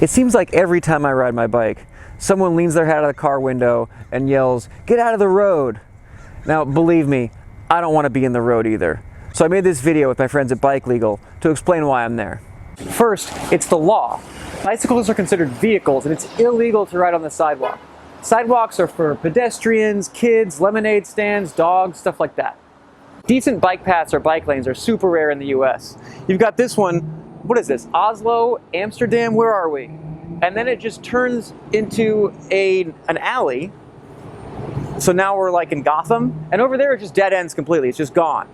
It seems like every time I ride my bike, someone leans their head out of the car window and yells, "Get out of the road!" Now, believe me, I don't want to be in the road either. So I made this video with my friends at Bike Legal to explain why I'm there. First, it's the law. Bicycles are considered vehicles and it's illegal to ride on the sidewalk. Sidewalks are for pedestrians, kids, lemonade stands, dogs, stuff like that. Decent bike paths or bike lanes are super rare in the US. You've got this one. What is this? Oslo, Amsterdam, where are we? And then it just turns into an alley. So now we're like in Gotham, and over there it just dead ends completely. It's just gone.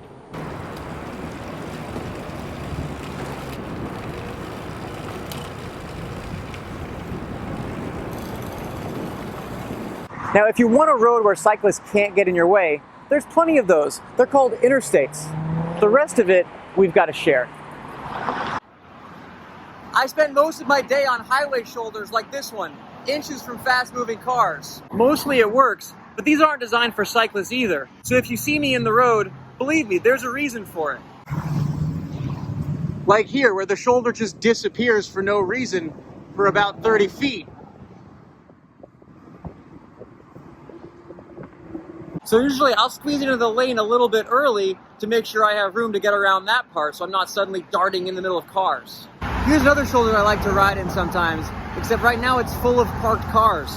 Now, if you want a road where cyclists can't get in your way, there's plenty of those. They're called interstates. The rest of it, we've got to share. I spend most of my day on highway shoulders like this one, inches from fast-moving cars. Mostly it works, but these aren't designed for cyclists either. So if you see me in the road, believe me, there's a reason for it. Like here, where the shoulder just disappears for no reason for about 30 feet. So usually I'll squeeze into the lane a little bit early to make sure I have room to get around that part so I'm not suddenly darting in the middle of cars. Here's another shoulder I like to ride in sometimes, except right now it's full of parked cars.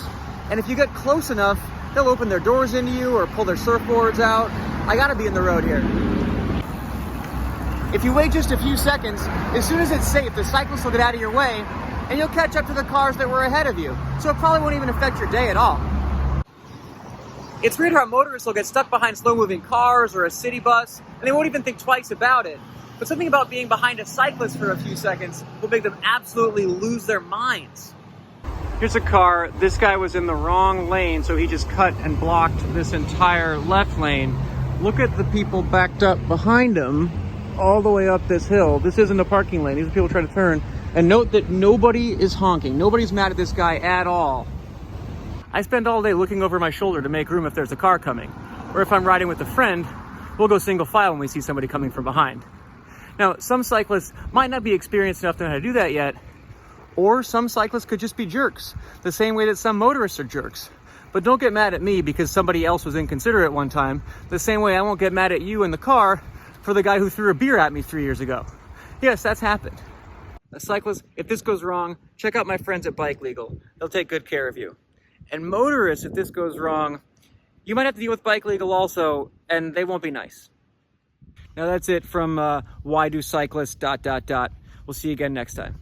And if you get close enough, they'll open their doors into you or pull their surfboards out. I gotta be in the road here. If you wait just a few seconds, as soon as it's safe, the cyclist will get out of your way and you'll catch up to the cars that were ahead of you. So it probably won't even affect your day at all. It's weird how motorists will get stuck behind slow-moving cars or a city bus, and they won't even think twice about it. But something about being behind a cyclist for a few seconds will make them absolutely lose their minds. Here's a car. This guy was in the wrong lane, so he just cut and blocked this entire left lane. Look at the people backed up behind him all the way up this hill. This isn't a parking lane. These are people trying to turn. And note that nobody is honking. Nobody's mad at this guy at all. I spend all day looking over my shoulder to make room if there's a car coming. Or if I'm riding with a friend, we'll go single file when we see somebody coming from behind. Now, some cyclists might not be experienced enough to know how to do that yet, or some cyclists could just be jerks, the same way that some motorists are jerks. But don't get mad at me because somebody else was inconsiderate one time, the same way I won't get mad at you in the car for the guy who threw a beer at me 3 years ago. Yes, that's happened. A cyclist, if this goes wrong, check out my friends at Bike Legal. They'll take good care of you. And motorists, if this goes wrong, you might have to deal with Bike Legal also, and they won't be nice. Now that's it from Why Do Cyclists... We'll see you again next time.